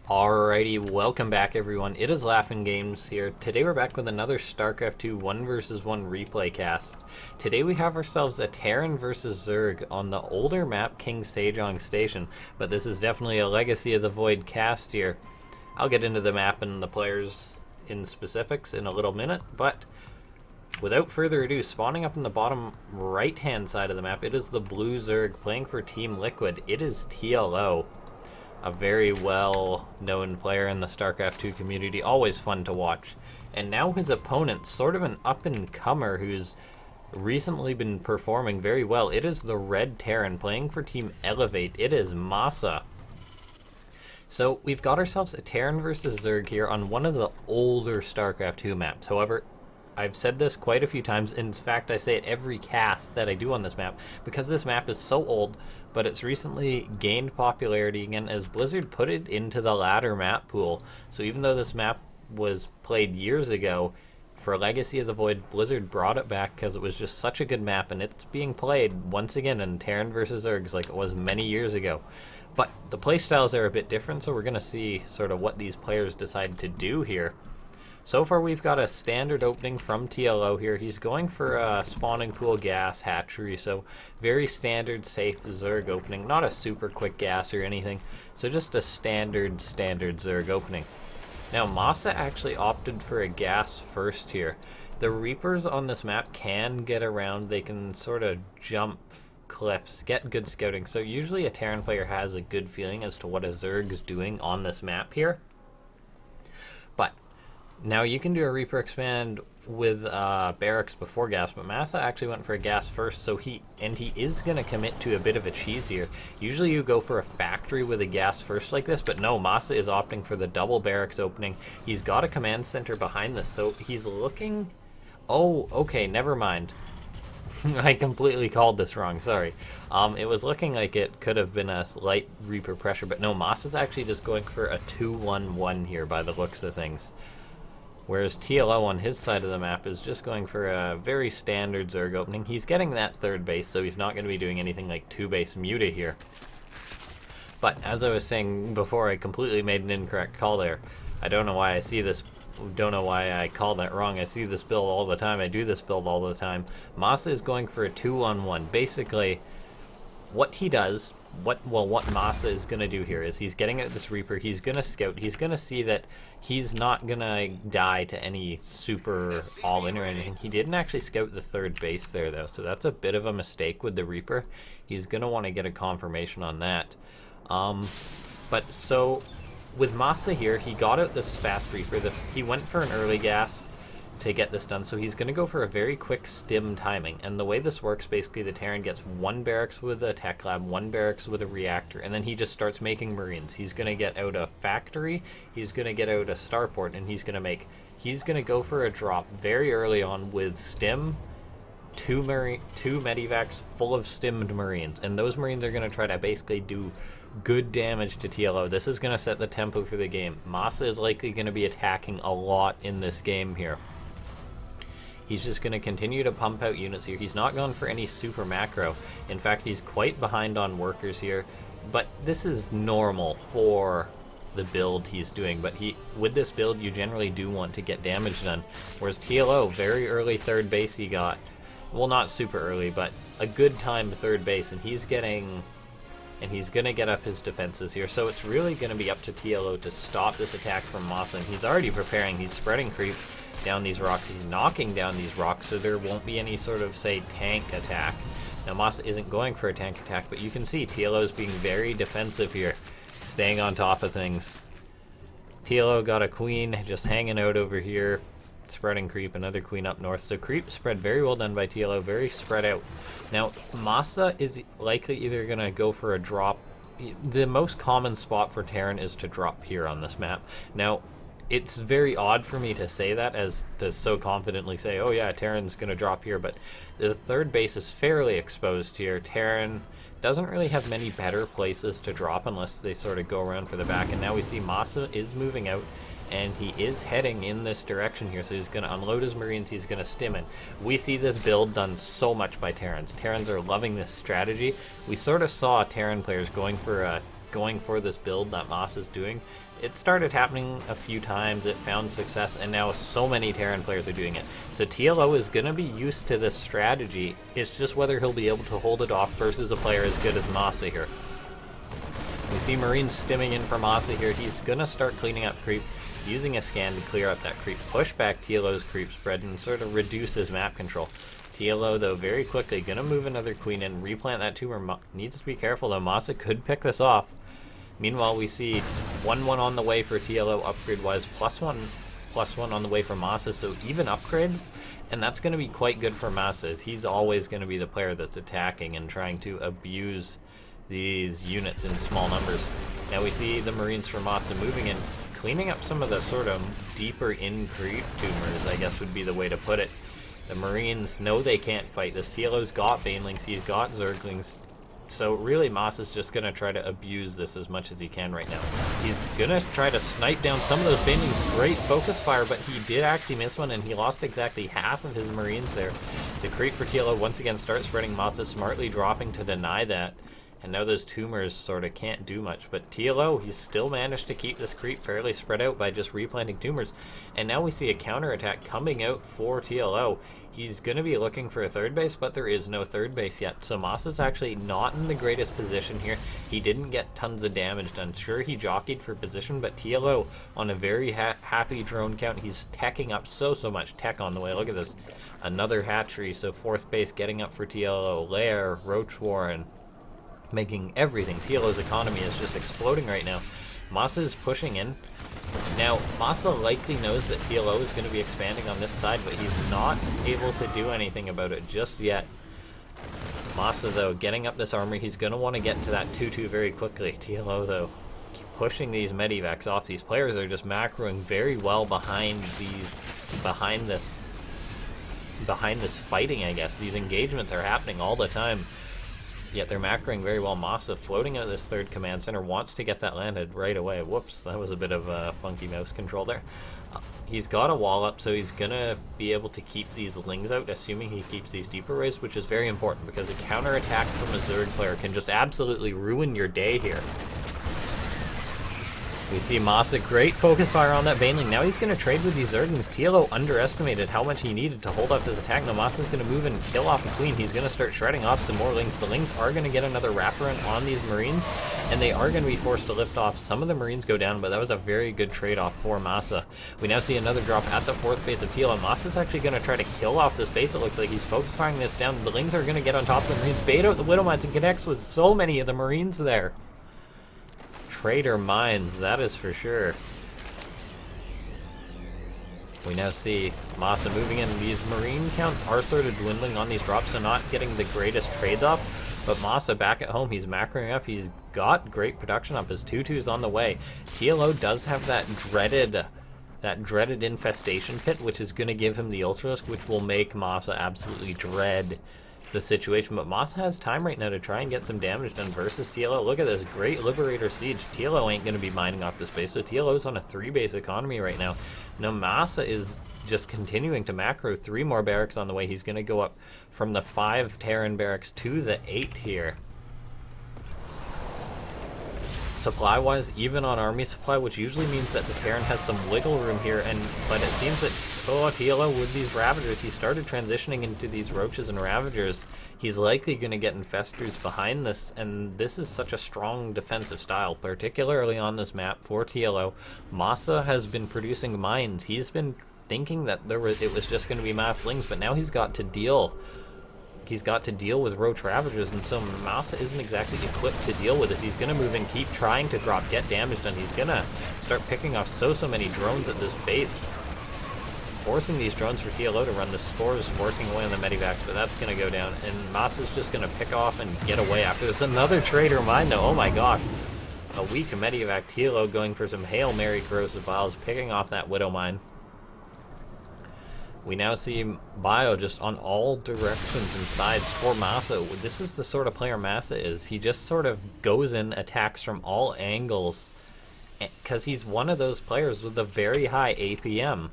Alrighty, welcome back everyone. It is LaughNgamez here. Today we're back with another Starcraft 2 1 vs 1 replay cast. Today we have ourselves a Terran versus Zerg on the older map King Sejong Station, but this is definitely a Legacy of the Void cast here. I'll get into the map and the players in specifics in a little minute, but without further ado, spawning up in the bottom right hand side of the map, it is the blue Zerg playing for Team Liquid. It is TLO. A very well-known player in the StarCraft 2 community, always fun to watch. And now his opponent, sort of an up-and-comer who's recently been performing very well. It is the Red Terran playing for Team Elevate. It is MaSa. So we've got ourselves a Terran versus Zerg here on one of the older StarCraft 2 maps. However, I've said this quite a few times. In fact, I say it every cast that I do on this map, because this map is so old, but it's recently gained popularity again as Blizzard put it into the ladder map pool. So even though this map was played years ago, for Legacy of the Void, Blizzard brought it back because it was just such a good map, and it's being played once again in Terran versus Zergs like it was many years ago. But the playstyles are a bit different, so we're going to see sort of what these players decide to do here. So far we've got a standard opening from TLO here. He's going for a spawning pool gas hatchery, so very standard safe Zerg opening. Not a super quick gas or anything, so just a standard Zerg opening. Now MaSa actually opted for a gas first here. The Reapers on this map can get around. They can sort of jump cliffs, get good scouting, so usually a Terran player has a good feeling as to what a Zerg's doing on this map here. But now you can do a Reaper expand with barracks before gas, but MaSa actually went for a gas first, so he is going to commit to a bit of a cheese here. Usually you go for a factory with a gas first like this, but no, MaSa is opting for the double barracks opening. He's got a command center behind this, so he's looking... Oh, okay, never mind. I completely called this wrong, sorry. It was looking like it could have been a slight Reaper pressure, but no, MaSa's actually just going for a 2-1-1 here by the looks of things. Whereas TLO on his side of the map is just going for a very standard Zerg opening. He's getting that third base, so he's not going to be doing anything like 2-base Muta here. But as I was saying before, I completely made an incorrect call there. I don't know why I see this, don't know why I called that wrong. I see this build all the time. I do this build all the time. MaSa is going for a 2-1-1. Basically, what he does, what MaSa is going to do here is he's getting at this Reaper, he's going to scout, he's going to see that he's not going to die to any super all-in or anything. He didn't actually scout the third base there though, so that's a bit of a mistake with the Reaper. He's going to want to get a confirmation on that. But so with MaSa here, he got out this fast Reaper. He went for an early gas to get this done, so he's going to go for a very quick stim timing. And the way this works, basically the Terran gets one barracks with a tech lab, one barracks with a reactor, and then he just starts making Marines. He's going to get out a factory, he's going to get out a starport, and he's going to go for a drop very early on with stim, two medivacs full of stimmed Marines, and those Marines are going to try to basically do good damage to TLO. This is going to set the tempo for the game. MaSa is likely going to be attacking a lot in this game here. He's just going to continue to pump out units here. He's not gone for any super macro. In fact, he's quite behind on workers here. But this is normal for the build he's doing. But with this build, you generally do want to get damage done. Whereas TLO, very early third base he got. Well, not super early, but a good time third base. And he's going to get up his defenses here. So it's really going to be up to TLO to stop this attack from MaSa. And he's already preparing. He's spreading creep down these rocks. He's knocking down these rocks, so there won't be any sort of, say, tank attack. Now MaSa isn't going for a tank attack, but you can see TLO's being very defensive here, staying on top of things. TLO got a queen just hanging out over here, spreading creep, another queen up north. So creep spread very well done by TLO, very spread out. Now MaSa is likely either going to go for a drop. The most common spot for Terran is to drop here on this map. Now it's very odd for me to say that, as to so confidently say, oh yeah, Terran's going to drop here, but the third base is fairly exposed here. Terran doesn't really have many better places to drop unless they sort of go around for the back, and now we see MaSa is moving out, and he is heading in this direction here, so he's going to unload his Marines, he's going to stim in. We see this build done so much by Terrans. Terrans are loving this strategy. We sort of saw Terran players going for a going for this build that MaSa's doing. It started happening a few times, it found success, and now so many Terran players are doing it. So TLO is going to be used to this strategy. It's just whether he'll be able to hold it off versus a player as good as MaSa here. We see Marines stimming in for MaSa here. He's going to start cleaning up creep, using a scan to clear up that creep, push back TLO's creep spread, and sort of reduce his map control. TLO, though, very quickly going to move another queen and replant that tumor. Needs to be careful, though. MaSa could pick this off. Meanwhile, we see 1-1 on the way for TLO upgrade-wise, +1 on the way for MaSa, so even upgrades, and that's going to be quite good for MaSa, as he's always going to be the player that's attacking and trying to abuse these units in small numbers. Now we see the Marines for MaSa moving in, cleaning up some of the sort of deeper in creep tumors, I guess would be the way to put it. The Marines know they can't fight this. TLO's got Banelings, he's got Zerglings. So really, MaSa's just going to try to abuse this as much as he can right now. He's going to try to snipe down some of those Banelings. Great focus fire, but he did actually miss one, and he lost exactly half of his Marines there. The creep for TLO once again starts spreading. MaSa smartly dropping to deny that. And now those tumors sort of can't do much. But TLO, he's still managed to keep this creep fairly spread out by just replanting tumors. And now we see a counterattack coming out for TLO. He's going to be looking for a third base, but there is no third base yet. So MaSa's actually not in the greatest position here. He didn't get tons of damage done. Sure, he jockeyed for position, but TLO on a very happy drone count. He's teching up so much tech on the way. Look at this. Another hatchery. So fourth base getting up for TLO. Lair, Roach Warren, making everything. TLO's economy is just exploding right now. MaSa is pushing in. Now, MaSa likely knows that TLO is going to be expanding on this side, but he's not able to do anything about it just yet. MaSa, though, getting up this armory, he's going to want to get to that 2-2 very quickly. TLO, though, keep pushing these medivacs off. These players are just macroing very well behind this fighting, I guess. These engagements are happening all the time. Yet they're macroing very well. MaSa floating out this third command center, wants to get that landed right away. Whoops, that was a bit of funky mouse control there. He's got a wall up, so he's going to be able to keep these lings out, assuming he keeps these deeper rays, which is very important, because a counterattack from a Zerg player can just absolutely ruin your day here. We see MaSa, great focus fire on that Baneling. Now he's going to trade with these Zerglings. TLO underestimated how much he needed to hold off his attack. Now MaSa's going to move and kill off the Queen. He's going to start shredding off some more Lings. The Lings are going to get another wraparound on these Marines, and they are going to be forced to lift off. Some of the Marines go down, but that was a very good trade-off for MaSa. We now see another drop at the fourth base of TLO. MaSa's actually going to try to kill off this base. It looks like he's focus firing this down. The Lings are going to get on top of the Marines, bait out the Widow Mines, and connects with so many of the Marines there. Traitor Mines, that is for sure. We now see MaSa moving in. These Marine counts are sort of dwindling on these drops, so not getting the greatest trades off. But MaSa back at home, he's macroing up. He's got great production up. His 2-2's on the way. TLO does have that dreaded infestation pit, which is going to give him the Ultralisk, which will make MaSa absolutely dread the situation. But MaSa has time right now to try and get some damage done versus TLO. Look at this great Liberator Siege. TLO ain't going to be mining off this base, so TLO's on a 3-base economy right now. Now MaSa is just continuing to macro 3 more barracks on the way. He's going to go up from the 5 Terran barracks to the 8 here. Supply-wise, even on army supply, which usually means that the Terran has some wiggle room here, but it seems that, TLO with these Ravagers, he started transitioning into these Roaches and Ravagers. He's likely going to get Infestors behind this, and this is such a strong defensive style, particularly on this map for TLO. MaSa has been producing mines. He's been thinking that it was just going to be mass Lings, but now he's got to deal with Roach Ravagers, and so MaSa isn't exactly equipped to deal with it. He's going to move and keep trying to get damage done. He's going to start picking off so many drones at this base, forcing these drones for TLO to run. The score is working away on the medivacs, but that's going to go down, and MaSa's just going to pick off and get away after this. Another Traitor Mine, though. Oh my gosh. A weak medivac. TLO going for some Hail Mary Corrosive Vials, picking off that Widow Mine. We now see Bio just on all directions and sides for MaSa. This is the sort of player MaSa is. He just sort of goes in, attacks from all angles, because he's one of those players with a very high APM.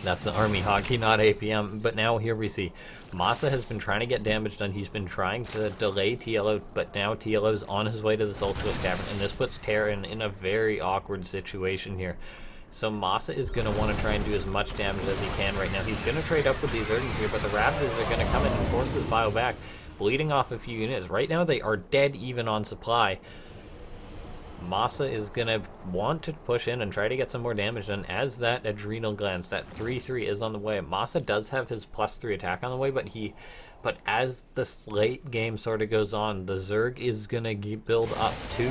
That's the army hockey, not APM. But now here we see MaSa has been trying to get damage done. He's been trying to delay TLO, but now TLO's on his way to this Ultralisk Cavern, and this puts Terran in a very awkward situation here. So MaSa is going to want to try and do as much damage as he can right now. He's going to trade up with these Zerglings here, but the Ravagers are going to come in and force his bio back, bleeding off a few units. Right now they are dead even on supply. MaSa is going to want to push in and try to get some more damage done as that Adrenal Glands, that 3-3 is on the way. MaSa does have his +3 attack on the way, but as the late game sort of goes on, the Zerg is going to build up to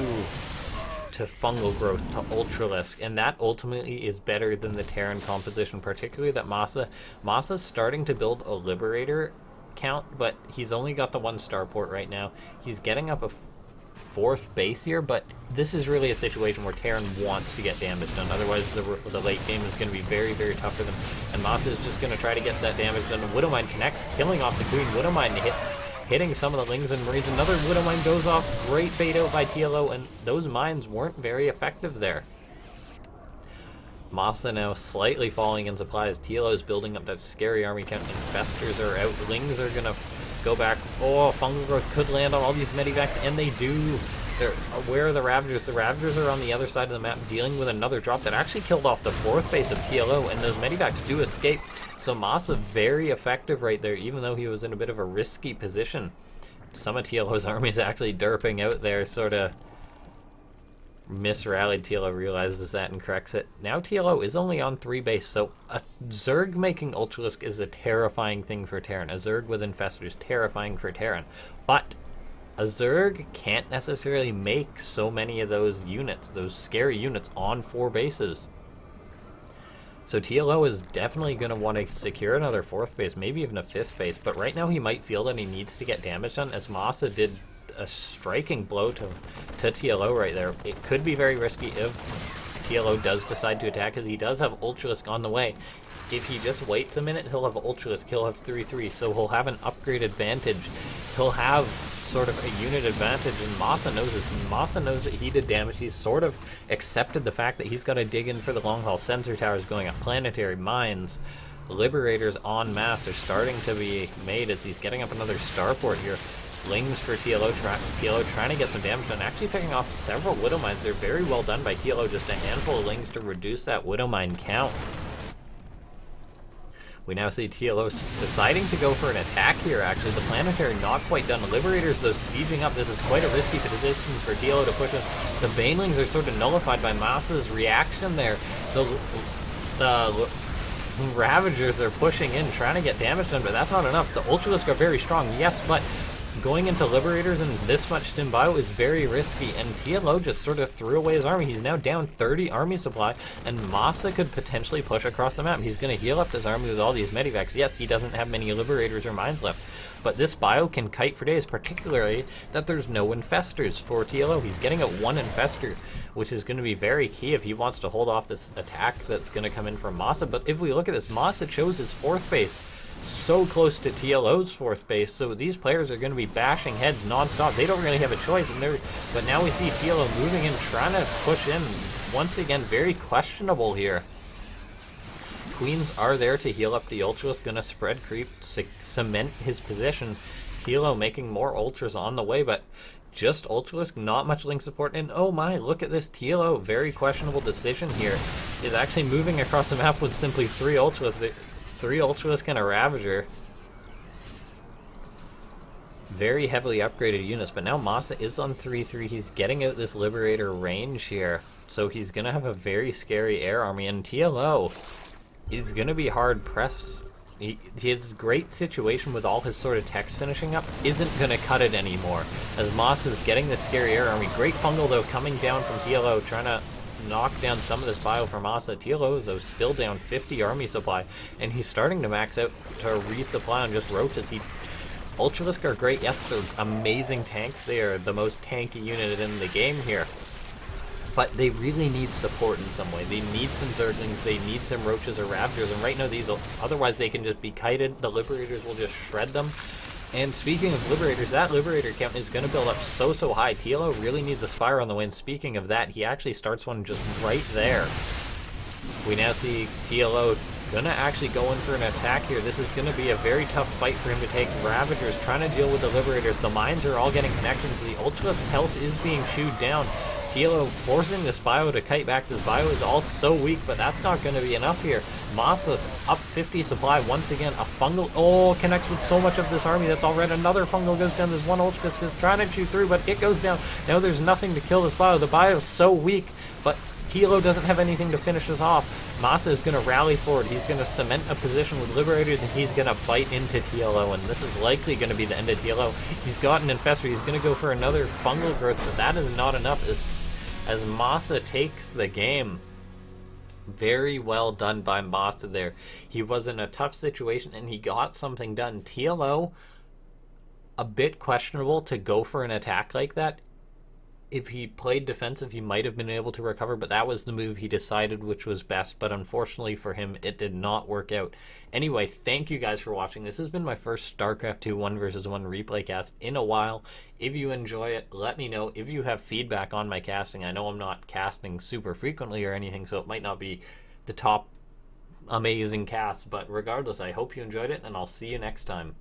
fungal growth, to Ultralisk, and that ultimately is better than the Terran composition, particularly that MaSa's starting to build a Liberator count, but he's only got the 1 starport right now. He's getting up a 4th base here, but this is really a situation where Terran wants to get damage done. Otherwise, the late game is going to be very, very tough for them. And MaSa is just going to try to get that damage done. Widowmine connects, killing off the Queen. Widowmine hitting some of the Lings and Marines. Another Widowmine goes off. Great bait out by TLO, and those mines weren't very effective there. MaSa now slightly falling in supplies. TLO is building up that scary army count. Infestors are out. Lings are going to go back. Oh, fungal growth could land on all these medivacs, and they do. Where are the Ravagers? The Ravagers are on the other side of the map dealing with another drop that actually killed off the 4th base of TLO, and those medivacs do escape. So MaSa very effective right there, even though he was in a bit of a risky position. Some of TLO's army is actually derping out there, sort of misrallied. TLO realizes that and corrects it. Now TLO is only on 3 base, so a Zerg making Ultralisk is a terrifying thing for Terran. A Zerg with Infestors, terrifying for Terran. But a Zerg can't necessarily make so many of those units, those scary units, on 4 bases. So TLO is definitely going to want to secure another 4th base, maybe even a 5th base, but right now he might feel that he needs to get damage done, as MaSa did a striking blow to TLO right there. It could be very risky if TLO does decide to attack, because he does have Ultralisk on the way. If he just waits a minute, he'll have Ultralisk, he'll have 3-3, so he'll have an upgrade advantage. He'll have sort of a unit advantage, and MaSa knows this. MaSa knows that he did damage. He's sort of accepted the fact that he's got to dig in for the long haul. Sensor towers going up, planetary mines, Liberators en masse are starting to be made as he's getting up another starport here. Lings for TLO trying to get some damage done, actually picking off several Widow Mines. They're very well done by TLO, just a handful of Lings to reduce that Widow Mine count. We now see TLO deciding to go for an attack here, actually. The Planetary not quite done. Liberators, though, sieging up. This is quite a risky position for TLO to push in. The Banelings are sort of nullified by MaSa's reaction there. The Ravagers are pushing in, trying to get damage done, but that's not enough. The Ultralisk are very strong, yes, but going into Liberators and this much Stim Bio is very risky, and TLO just sort of threw away his army. He's now down 30 army supply, and MaSa could potentially push across the map. He's going to heal up his army with all these medivacs. Yes, he doesn't have many Liberators or mines left, but this bio can kite for days, particularly that there's no Infestors for TLO. He's getting a 1 Infestor, which is going to be very key if he wants to hold off this attack that's going to come in from MaSa. But if we look at this, MaSa chose his 4th base so close to TLO's 4th base, so these players are going to be bashing heads non-stop. They don't really have a choice, but now we see TLO moving in, trying to push in. Once again, very questionable here. Queens are there to heal up the Ultralisk, going to spread creep, cement his position. TLO making more Ultras on the way, but just Ultralisk, not much Link support. And oh my, look at this TLO, very questionable decision here, is actually moving across the map with simply 3 Ultras. 3 Ultralisk and a Ravager. Very heavily upgraded units, but now MaSa is on 3-3. He's getting out this Liberator range here, so he's going to have a very scary air army, and TLO is going to be hard pressed. His great situation with all his sort of techs finishing up isn't going to cut it anymore, as MaSa is getting this scary air army. Great fungal, though, coming down from TLO, trying to knock down some of this bio for MaSa. TLO, though, still down 50 army supply, and he's starting to max out to resupply on just roaches. Ultralisk are great, yes, they're amazing tanks. They are the most tanky unit in the game here, but they really need support in some way. They need some Zerglings, they need some Roaches or Ravagers, and right now otherwise they can just be kited. The Liberators will just shred them. And speaking of Liberators, that Liberator count is going to build up so high. TLO really needs a Spire on the way, and speaking of that, he actually starts one just right there. We now see TLO gonna actually go in for an attack here. This is gonna be a very tough fight for him to take. Ravagers trying to deal with the Liberators. The mines are all getting connections. The Ultra's health is being chewed down. TLO forcing this bio to kite back. This bio is all so weak, but that's not going to be enough here. MaSa's up 50 supply once again. A fungal, oh, connects with so much of this army. That's all red. Another fungal goes down. There's one ultra that's trying to chew through, but it goes down. Now there's nothing to kill this bio. The bio is so weak, but TLO doesn't have anything to finish this off. MaSa is going to rally forward. He's going to cement a position with Liberators, and he's going to bite into TLO, and this is likely going to be the end of TLO. He's got an Infestor. He's going to go for another fungal growth, but that is not enough as MaSa takes the game. Very well done by MaSa there. He was in a tough situation, and he got something done. TLO, a bit questionable to go for an attack like that. If he played defensive, he might have been able to recover, but that was the move he decided which was best. But unfortunately for him, it did not work out. Anyway, thank you guys for watching. This has been my first StarCraft 2 1 vs 1 replay cast in a while. If you enjoy it, let me know. If you have feedback on my casting, I know I'm not casting super frequently or anything, so it might not be the top amazing cast. But regardless, I hope you enjoyed it, and I'll see you next time.